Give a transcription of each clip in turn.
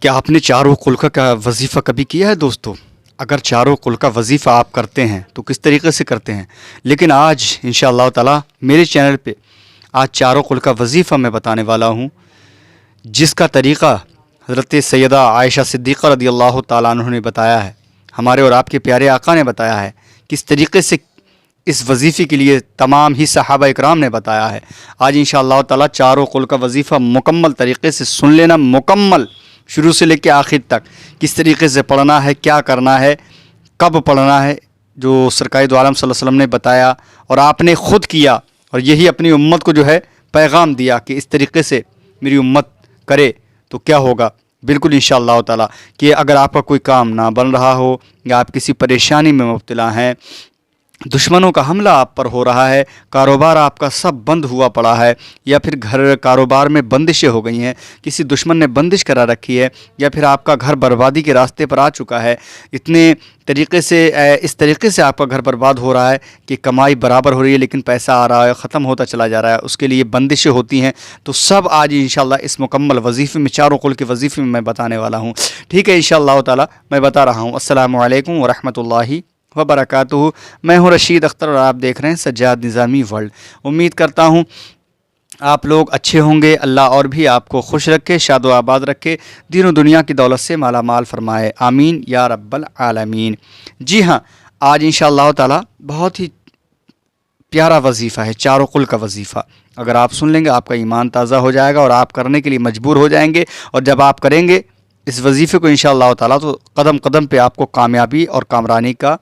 کیا آپ نے چاروں قلقہ کا وظیفہ کبھی کیا ہے دوستو؟ اگر چاروں قلقہ وظیفہ آپ کرتے ہیں تو کس طریقے سے کرتے ہیں؟ لیکن آج انشاءاللہ تعالی میرے چینل پہ آج چاروں قلقہ وظیفہ میں بتانے والا ہوں، جس کا طریقہ حضرت سیدہ عائشہ صدیقہ رضی اللہ تعالیٰ عنہ نے بتایا ہے، ہمارے اور آپ کے پیارے آقا نے بتایا ہے، کس طریقے سے اس وظیفے کے لیے تمام ہی صحابہ اکرام نے بتایا ہے۔ آج انشاءاللہ تعالی چاروں قلقہ وظیفہ مکمل طریقے سے سن لینا، مکمل شروع سے لے کے آخر تک کس طریقے سے پڑھنا ہے، کیا کرنا ہے، کب پڑھنا ہے، جو سرکار دو عالم صلی اللہ علیہ وسلم نے بتایا اور آپ نے خود کیا، اور یہی اپنی امت کو جو ہے پیغام دیا کہ اس طریقے سے میری امت کرے تو کیا ہوگا۔ بالکل انشاءاللہ تعالی کہ اگر آپ کا کوئی کام نہ بن رہا ہو یا آپ کسی پریشانی میں مبتلا ہیں، دشمنوں کا حملہ آپ پر ہو رہا ہے، کاروبار آپ کا سب بند ہوا پڑا ہے، یا پھر گھر کاروبار میں بندشیں ہو گئی ہیں، کسی دشمن نے بندش کرا رکھی ہے، یا پھر آپ کا گھر بربادی کے راستے پر آ چکا ہے، اس طریقے سے آپ کا گھر برباد ہو رہا ہے کہ کمائی برابر ہو رہی ہے لیکن پیسہ آ رہا ہے، ختم ہوتا چلا جا رہا ہے، اس کے لیے بندشیں ہوتی ہیں، تو سب آج انشاءاللہ اس مکمل وظیفے میں، چاروں قلقہ کے وظیفے میں بتانے والا ہوں۔ ٹھیک ہے، انشاءاللہ تعالی میں بتا رہا ہوں۔ السلام علیکم ورحمۃ اللہ وبرکاتہ۔ میں ہوں رشید اختر اور آپ دیکھ رہے ہیں سجاد نظامی ورلڈ۔ امید کرتا ہوں آپ لوگ اچھے ہوں گے، اللہ اور بھی آپ کو خوش رکھے، شاد و آباد رکھے، دین و دنیا کی دولت سے مالا مال فرمائے، آمین یا رب العالمین۔ جی ہاں، آج انشاءاللہ تعالی بہت ہی پیارا وظیفہ ہے، چاروں قلقہ کا وظیفہ۔ اگر آپ سن لیں گے آپ کا ایمان تازہ ہو جائے گا اور آپ کرنے کے لیے مجبور ہو جائیں گے، اور جب آپ کریں گے اس وظیفے کو انشاءاللہ تعالی تو قدم قدم پہ آپ کو کامیابی اور کامرانی کا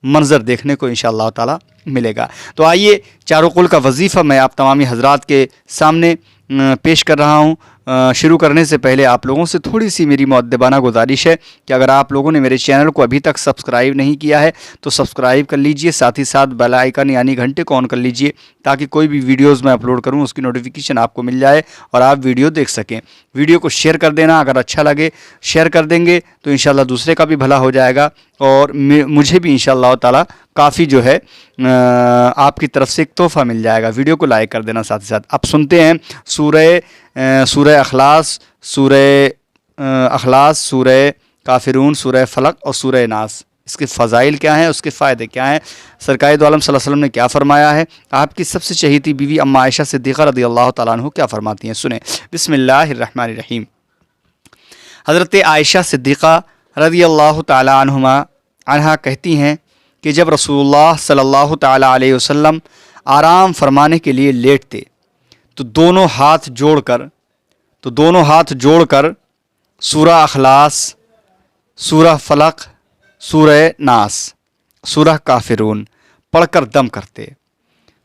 منظر دیکھنے کو انشاءاللہ تعالی ملے گا۔ تو آئیے چاروں قلقہ کا وظیفہ میں آپ تمامی حضرات کے سامنے پیش کر رہا ہوں۔ شروع کرنے سے پہلے آپ لوگوں سے تھوڑی سی میری مؤدبانہ گزارش ہے کہ اگر آپ لوگوں نے میرے چینل کو ابھی تک سبسکرائب نہیں کیا ہے تو سبسکرائب کر لیجئے، ساتھ ہی ساتھ بیل آئیکن یعنی گھنٹے کو آن کر لیجئے تاکہ کوئی بھی ویڈیوز میں اپلوڈ کروں اس کی نوٹیفیکیشن آپ کو مل جائے اور آپ ویڈیو دیکھ سکیں۔ ویڈیو کو شیئر کر دینا، اگر اچھا لگے شیئر کر دیں گے تو انشاءاللہ دوسرے کا بھی بھلا ہو جائے گا، اور مجھے بھی انشاءاللہ تعالی کافی جو ہے آپ کی طرف سے ایک تحفہ مل جائے گا۔ ویڈیو کو لائک کر دینا ساتھ ہی ساتھ۔ اب سنتے ہیں سورہ اخلاص، سورہ کافرون، سورہ فلق اور سورہ ناس، اس کے فضائل کیا ہیں، اس کے فائدے کیا ہیں، سرکار دو عالم صلی اللہ علیہ وسلم نے کیا فرمایا ہے، آپ کی سب سے چہیتی بیوی اما عائشہ صدیقہ رضی اللہ تعالیٰ عنہ کیا فرماتی ہیں، سنیں۔ بسم اللہ الرحمن الرحیم۔ حضرت عائشہ صدیقہ رضی اللہ تعالیٰ عنہ کہتی ہیں کہ جب رسول اللہ صلی اللہ تعالیٰ علیہ وسلم آرام فرمانے کے لیے لیٹتے تو دونوں ہاتھ جوڑ کر سورہ اخلاص، سورہ فلق، سورہ ناس، سورہ کافرون پڑھ کر دم کرتے۔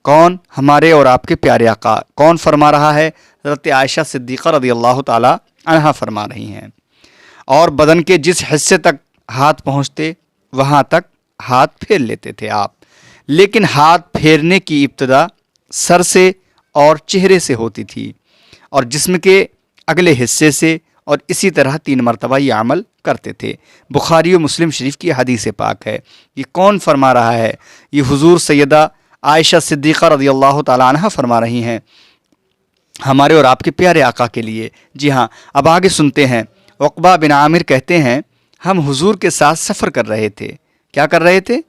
کون؟ ہمارے اور آپ کے پیارے آقا۔ کون فرما رہا ہے؟ حضرت عائشہ صدیقہ رضی اللہ تعالی عنہا فرما رہی ہیں۔ اور بدن کے جس حصے تک ہاتھ پہنچتے وہاں تک ہاتھ پھیر لیتے تھے آپ، لیکن ہاتھ پھیرنے کی ابتدا سر سے اور چہرے سے ہوتی تھی اور جسم کے اگلے حصے سے، اور اسی طرح 3 مرتبہ یہ عمل کرتے تھے۔ بخاری و مسلم شریف کی حدیث پاک ہے۔ یہ کون فرما رہا ہے؟ یہ حضور سیدہ عائشہ صدیقہ رضی اللہ تعالیٰ عنہ فرما رہی ہیں ہمارے اور آپ کے پیارے آقا کے لیے۔ جی ہاں، اب آگے سنتے ہیں۔ عقبہ بن عامر کہتے ہیں ہم حضور کے ساتھ سفر کر رہے تھے۔ کیا کر رہے تھے؟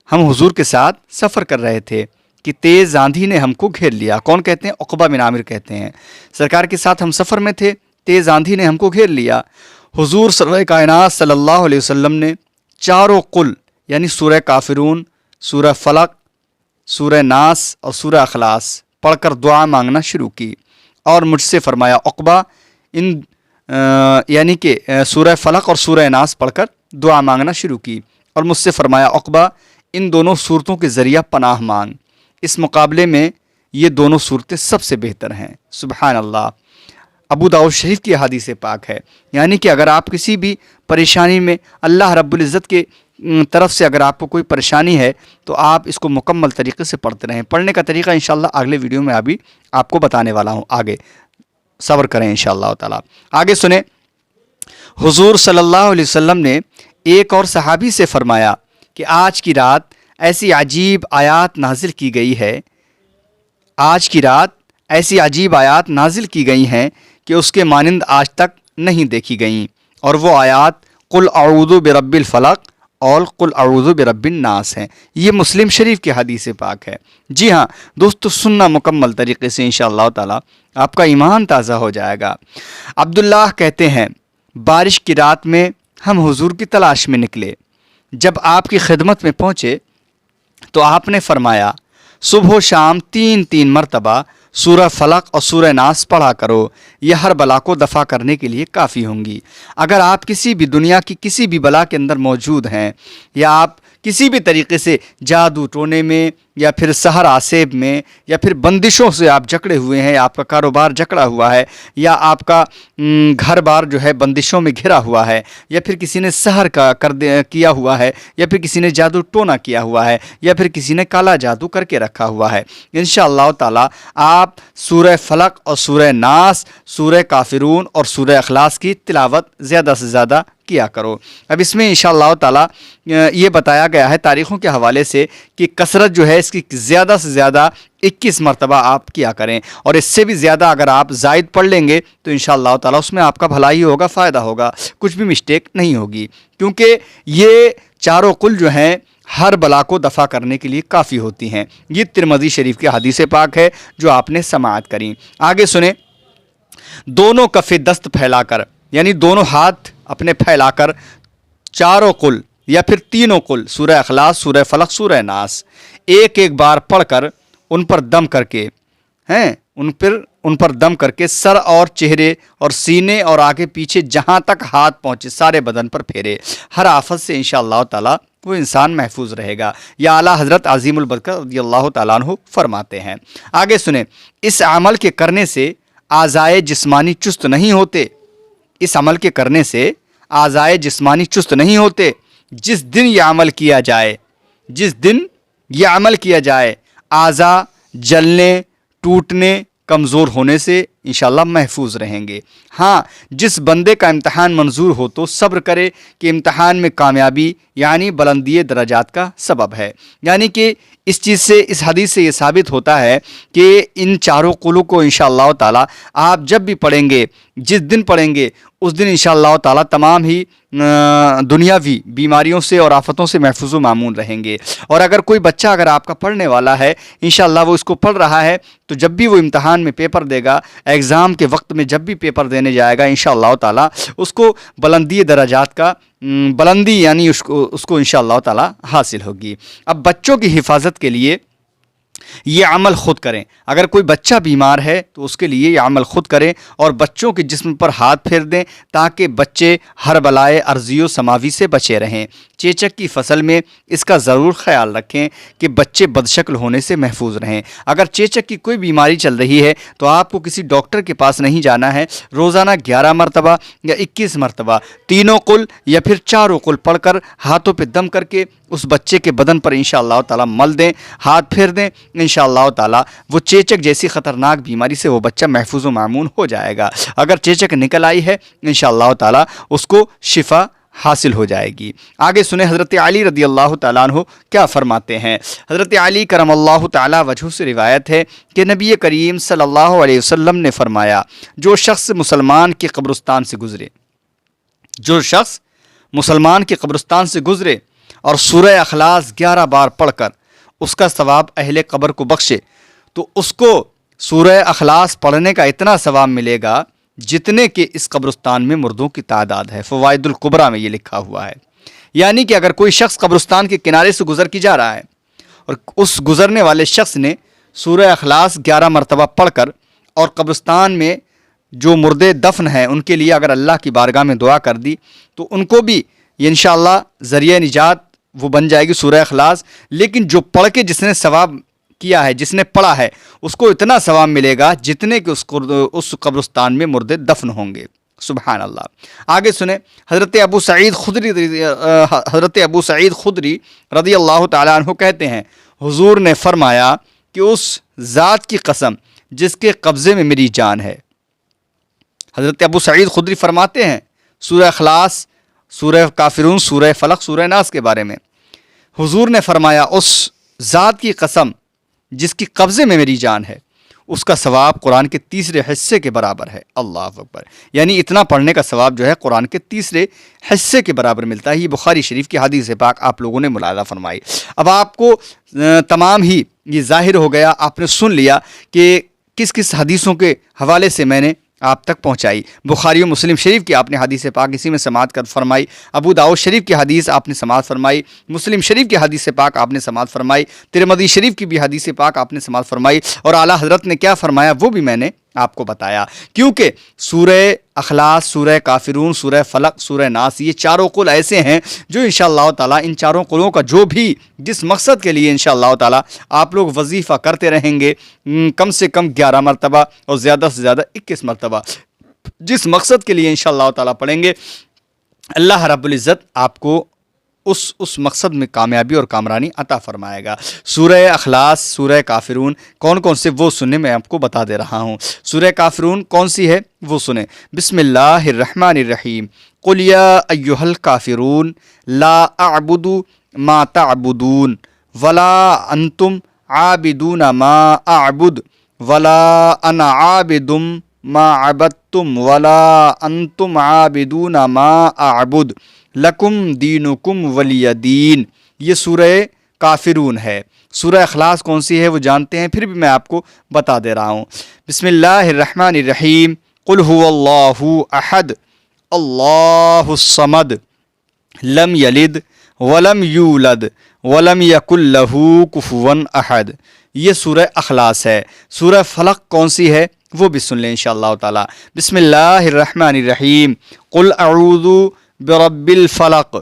ہم حضور کے ساتھ سفر کر رہے تھے کہ تیز آندھی نے ہم کو گھیر لیا۔ کون کہتے ہیں؟ عقبہ بن عامر کہتے ہیں سرکار کے ساتھ ہم سفر میں تھے، تیز آندھی نے ہم کو گھیر لیا۔ حضور سرور کائنات صلی اللہ علیہ وسلم نے چاروں قل یعنی سورہ کافرون، سورہ فلق، سورہ ناس اور سورہ اخلاص پڑھ کر دعا مانگنا شروع کی، اور مجھ سے فرمایا عقبہ یعنی کہ سورہ فلق اور سورہ ناس پڑھ کر دعا مانگنا شروع کی، اور مجھ سے فرمایا عقبہ ان دونوں صورتوں کے ذریعہ پناہ مانگ، اس مقابلے میں یہ دونوں صورتیں سب سے بہتر ہیں۔ سبحان اللہ۔ ابو داؤد شریف کی حدیث پاک ہے، یعنی کہ اگر آپ کسی بھی پریشانی میں، اللہ رب العزت کے طرف سے اگر آپ کو کوئی پریشانی ہے تو آپ اس کو مکمل طریقے سے پڑھتے رہیں۔ پڑھنے کا طریقہ انشاءاللہ اگلے ویڈیو میں ابھی آپ کو بتانے والا ہوں، آگے صبر کریں انشاءاللہ تعالی۔ آگے سنیں۔ حضور صلی اللہ علیہ وسلم نے ایک اور صحابی سے فرمایا کہ آج کی رات ایسی عجیب آیات نازل کی گئی ہے، آج کی رات ایسی عجیب آیات نازل کی گئی ہیں کہ اس کے مانند آج تک نہیں دیکھی گئیں، اور وہ آیات قل اعوذ برب الفلق اور قل اعوذ برب الناس ہیں۔ یہ مسلم شریف کی حدیث پاک ہے۔ جی ہاں دوستو، سننا مکمل طریقے سے انشاءاللہ تعالی آپ کا ایمان تازہ ہو جائے گا۔ عبداللہ کہتے ہیں بارش کی رات میں ہم حضور کی تلاش میں نکلے، جب آپ کی خدمت میں پہنچے تو آپ نے فرمایا صبح و شام 3 مرتبہ سورہ فلق اور سورہ ناس پڑھا کرو، یہ ہر بلا کو دفع کرنے کے لیے کافی ہوں گی۔ اگر آپ کسی بھی دنیا کی کسی بھی بلا کے اندر موجود ہیں، یا آپ کسی بھی طریقے سے جادو ٹونے میں یا پھر سحر آسیب میں یا پھر بندشوں سے آپ جکڑے ہوئے ہیں، آپ کا کاروبار جکڑا ہوا ہے، یا آپ کا گھر بار جو ہے بندشوں میں گھرا ہوا ہے، یا پھر کسی نے سحر کیا ہوا ہے، یا پھر کسی نے جادو ٹونا کیا ہوا ہے، یا پھر کسی نے کالا جادو کر کے رکھا ہوا ہے، انشاءاللہ تعالی آپ سورہ فلق اور سورہ ناس، سورہ کافرون اور سورہ اخلاص کی تلاوت زیادہ سے زیادہ کیا کرو۔ اب اس میں انشاءاللہ تعالی یہ بتایا گیا ہے تاریخوں کے حوالے سے کہ کثرت جو ہے اس کی زیادہ سے زیادہ 21 مرتبہ آپ کیا کریں، اور اس سے بھی زیادہ اگر آپ زائد پڑھ لیں گے تو انشاءاللہ تعالی اس میں آپ کا بھلائی ہوگا، فائدہ ہوگا، کچھ بھی مسٹیک نہیں ہوگی، کیونکہ یہ چاروں قل جو ہیں ہر بلا کو دفع کرنے کے لیے کافی ہوتی ہیں۔ یہ ترمذی شریف کی حدیث پاک ہے جو آپ نے سماعت کریں۔ آگے سنیں، دونوں کف دست پھیلا کر، یعنی دونوں ہاتھ اپنے پھیلا کر چاروں قل یا پھر تینوں قل، سورہ اخلاص، سورہ فلق، سورہ ناس، ایک بار پڑھ کر ان پر دم کر کے ان پر دم کر کے سر اور چہرے اور سینے اور آگے پیچھے جہاں تک ہاتھ پہنچے سارے بدن پر پھیرے، ہر آفت سے انشاءاللہ تعالی وہ انسان محفوظ رہے گا۔ یا اعلیٰ حضرت عظیم البرکت رضی اللہ تعالیٰ عنہ فرماتے ہیں۔ آگے سنیں، اس عمل کے کرنے سے اعضائے جسمانی چست نہیں ہوتے، اس عمل کے کرنے سے اعضائے جسمانی چست نہیں ہوتے۔ جس دن یہ عمل کیا جائے اعضاء جلنے، ٹوٹنے، کمزور ہونے سے انشاءاللہ محفوظ رہیں گے۔ ہاں، جس بندے کا امتحان منظور ہو تو صبر کرے کہ امتحان میں کامیابی یعنی بلندی درجات کا سبب ہے۔ یعنی کہ اس چیز سے، اس حدیث سے یہ ثابت ہوتا ہے کہ ان چاروں قلوں کو انشاءاللہ تعالی آپ جب بھی پڑھیں گے، جس دن پڑھیں گے اس دن انشاءاللہ تعالی تمام ہی دنیاوی بیماریوں سے اور آفتوں سے محفوظ و مامون رہیں گے۔ اور اگر کوئی بچہ اگر آپ کا پڑھنے والا ہے، انشاءاللہ وہ اس کو پڑھ رہا ہے، تو جب بھی وہ امتحان میں پیپر دے گا، ایگزام کے وقت میں جب بھی پیپر دینے جائے گا، انشاءاللہ تعالی اس کو بلندی درجات کا بلندی یعنی اس کو انشاءاللہ تعالی حاصل ہوگی۔ اب بچوں کی حفاظت کے لیے یہ عمل خود کریں۔ اگر کوئی بچہ بیمار ہے تو اس کے لیے یہ عمل خود کریں اور بچوں کے جسم پر ہاتھ پھیر دیں تاکہ بچے ہر بلائے ارضی و سماوی سے بچے رہیں۔ چیچک کی فصل میں اس کا ضرور خیال رکھیں کہ بچے بدشکل ہونے سے محفوظ رہیں۔ اگر چیچک کی کوئی بیماری چل رہی ہے تو آپ کو کسی ڈاکٹر کے پاس نہیں جانا ہے، روزانہ 11 مرتبہ یا 21 مرتبہ تینوں قل یا پھر چاروں قل پڑھ کر ہاتھوں پہ دم کر کے اس بچے کے بدن پر انشاءاللہ تعالی مل دیں، ہاتھ پھیر دیں، انشاءاللہ تعالی وہ چیچک جیسی خطرناک بیماری سے وہ بچہ محفوظ و معمون ہو جائے گا۔ اگر چیچک نکل آئی ہے انشاءاللہ تعالی اس کو شفا حاصل ہو جائے گی۔ آگے سنیں حضرت علی رضی اللہ تعالیٰ عنہ کیا فرماتے ہیں۔ حضرت علی کرم اللہ تعالیٰ وجہ سے روایت ہے کہ نبی کریم صلی اللہ علیہ وسلم نے فرمایا، جو شخص مسلمان کے قبرستان سے گزرے اور سورہ اخلاص 11 بار پڑھ کر اس کا ثواب اہل قبر کو بخشے تو اس کو سورہ اخلاص پڑھنے کا اتنا ثواب ملے گا جتنے کہ اس قبرستان میں مردوں کی تعداد ہے۔ فوائد الکبریٰ میں یہ لکھا ہوا ہے۔ یعنی کہ اگر کوئی شخص قبرستان کے کنارے سے گزر کی جا رہا ہے اور اس گزرنے والے شخص نے سورہ اخلاص 11 مرتبہ پڑھ کر اور قبرستان میں جو مردے دفن ہیں ان کے لیے اگر اللہ کی بارگاہ میں دعا کر دی تو ان کو بھی انشاءاللہ ذریعہ نجات وہ بن جائے گی سورہ اخلاص۔ لیکن جو پڑھ کے جس نے ثواب کیا ہے، جس نے پڑھا ہے، اس کو اتنا ثواب ملے گا جتنے کہ اس قبرستان میں مردے دفن ہوں گے۔ سبحان اللہ۔ آگے سنیں، حضرت ابو سعید خدری رضی اللہ تعالیٰ عنہ کہتے ہیں، حضور نے فرمایا کہ اس ذات کی قسم جس کے قبضے میں میری جان ہے۔ حضرت ابو سعید خدری فرماتے ہیں سورہ اخلاص، سورہ کافرون، سورہ فلق، سورہ ناس کے بارے میں، حضور نے فرمایا اس ذات کی قسم جس کی قبضے میں میری جان ہے، اس کا ثواب قرآن کے تیسرے حصے کے برابر ہے۔ اللہ اکبر، یعنی اتنا پڑھنے کا ثواب جو ہے قرآن کے تیسرے حصے کے برابر ملتا ہے۔ یہ بخاری شریف کی حدیث پاک آپ لوگوں نے ملاحظہ فرمائی۔ اب آپ کو تمام ہی یہ ظاہر ہو گیا، آپ نے سن لیا کہ کس کس حدیثوں کے حوالے سے میں نے آپ تک پہنچائی۔ بخاری و مسلم شریف کی آپ نے حدیث پاک اسی میں سماعت کر فرمائی، ابو داؤد شریف کی حدیث آپ نے سماعت فرمائی، مسلم شریف کی حدیث پاک آپ نے سماعت فرمائی، ترمذی شریف کی بھی حدیث پاک آپ نے سماعت فرمائی، اور اعلیٰ حضرت نے کیا فرمایا وہ بھی میں نے آپ کو بتایا۔ کیونکہ سورہ اخلاص، سورہ کافرون، سورہ فلق، سورہ ناس، یہ چاروں قل ایسے ہیں جو انشاءاللہ تعالیٰ ان چاروں قلوں کا جو بھی جس مقصد کے لیے انشاءاللہ تعالیٰ آپ لوگ وظیفہ کرتے رہیں گے، کم سے کم 11 مرتبہ اور زیادہ سے زیادہ 21 مرتبہ جس مقصد کے لیے انشاءاللہ تعالیٰ پڑھیں گے، اللہ رب العزت آپ کو اس مقصد میں کامیابی اور کامرانی عطا فرمائے گا۔ سورہ اخلاص، سورہ کافرون کون کون سے وہ سنیں، میں آپ کو بتا دے رہا ہوں۔ سورہ کافرون کون سی ہے وہ سنیں۔ بسم اللہ الرحمن الرحیم، قل یا ایھا الکافرون لا اعبد ما تعبدون ولا انتم عابدون ما اعبد ولا انا عابد ما عبدتم ولا انتم عابدون ما اعبد لکم دینکم ولی دین۔ یہ سورہ کافرون ہے۔ سورہ اخلاص کون سی ہے وہ جانتے ہیں، پھر بھی میں آپ کو بتا دے رہا ہوں۔ بسم اللہ الرحمن الرحیم، قل هو اللہ احد اللہ الصمد لم یلد ولم یولد ولم یکن لہ کفوا احد۔ یہ سورہ اخلاص ہے۔ سورہ فلق کون سی ہے وہ بھی سن لیں انشاءاللہ تعالی۔ بسم اللہ الرحمن الرحیم، قل اعوذ برب الفلق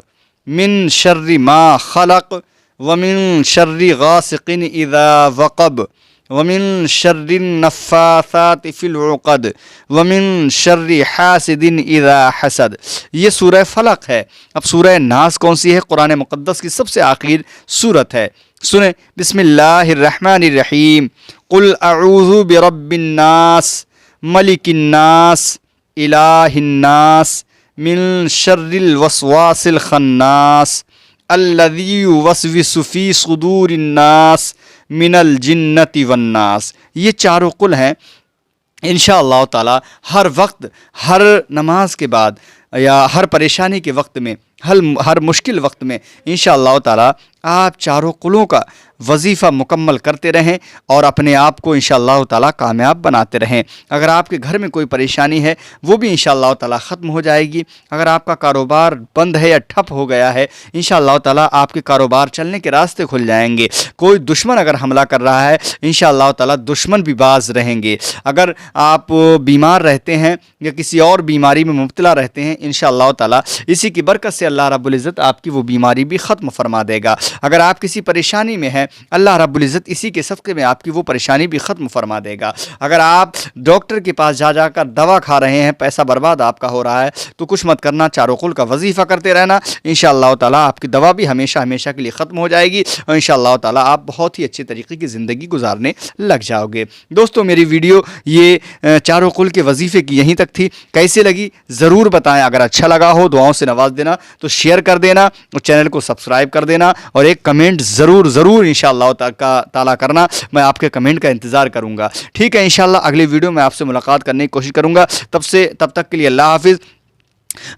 من شر ما خلق ومن شر غاسق اذا وقب ومن شر النفاثات فی العقد ومن شر حاسد اذا حسد۔ یہ سورہ فلق ہے۔ اب سورہ ناس کون سی ہے؟ قرآن مقدس کی سب سے آخر سورت ہے، سنیں۔ بسم اللہ الرحمن الرحیم، قل اعوذ برب الناس ملک الناس الہ الناس من شر الوسواس الخناس الذی یوسوس فی صدور الناس من الجنۃ والناس۔ یہ چاروں قل ہیں انشاءاللہ تعالی۔ ہر وقت، ہر نماز کے بعد یا ہر پریشانی کے وقت میں، ہر مشکل وقت میں انشاءاللہ تعالی آپ چاروں قلوں کا وظیفہ مکمل کرتے رہیں اور اپنے آپ کو انشاءاللہ تعالی کامیاب بناتے رہیں۔ اگر آپ کے گھر میں کوئی پریشانی ہے وہ بھی انشاءاللہ تعالی ختم ہو جائے گی۔ اگر آپ کا کاروبار بند ہے یا ٹھپ ہو گیا ہے، انشاءاللہ تعالی آپ کے کاروبار چلنے کے راستے کھل جائیں گے۔ کوئی دشمن اگر حملہ کر رہا ہے، انشاءاللہ تعالی دشمن بھی باز رہیں گے۔ اگر آپ بیمار رہتے ہیں یا کسی اور بیماری میں مبتلا رہتے ہیں، انشاءاللہ تعالی اسی کی برکت سے اللہ رب العزت آپ کی وہ بیماری بھی ختم فرما دے گا۔ اگر آپ کسی پریشانی میں ہیں، اللہ رب العزت اسی کے صدقے میں آپ کی وہ پریشانی بھی ختم فرما دے گا۔ اگر آپ ڈاکٹر کے پاس جا کر دوا کھا رہے ہیں، پیسہ برباد آپ کا ہو رہا ہے، تو کچھ مت کرنا، چاروں قل کا وظیفہ کرتے رہنا، انشاءاللہ تعالی آپ کی دوا بھی ہمیشہ ہمیشہ کے لیے ختم ہو جائے گی اور انشاءاللہ تعالی آپ بہت ہی اچھے طریقے کی زندگی گزارنے لگ جاؤ گے۔ دوستو، میری ویڈیو یہ چاروں قل کے وظیفے کی یہیں تک تھی۔ کیسے لگی ضرور بتائیں۔ اگر اچھا لگا ہو، دعاؤں سے نواز دینا تو شیئر کر دینا اور چینل کو سبسکرائب کر دینا اور ایک کمنٹ ضرور انشاءاللہ تعالی کرنا۔ میں آپ کے کمنٹ کا انتظار کروں گا۔ ٹھیک ہے، انشاءاللہ اگلی ویڈیو میں آپ سے ملاقات کرنے کی کوشش کروں گا۔ تب تک کے لیے اللہ حافظ،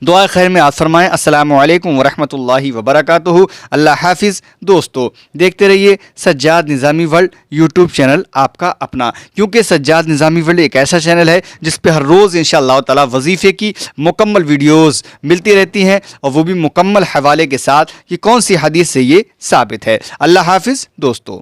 دعائے خیر میں یاد فرمائیں۔ السلام علیکم ورحمۃ اللہ وبرکاتہ۔ اللہ حافظ۔ دوستو، دیکھتے رہیے سجاد نظامی ورلڈ یوٹیوب چینل آپ کا اپنا، کیونکہ سجاد نظامی ورلڈ ایک ایسا چینل ہے جس پہ ہر روز انشاءاللہ تعالی وظیفے کی مکمل ویڈیوز ملتی رہتی ہیں، اور وہ بھی مکمل حوالے کے ساتھ کہ کون سی حدیث سے یہ ثابت ہے۔ اللہ حافظ دوستو۔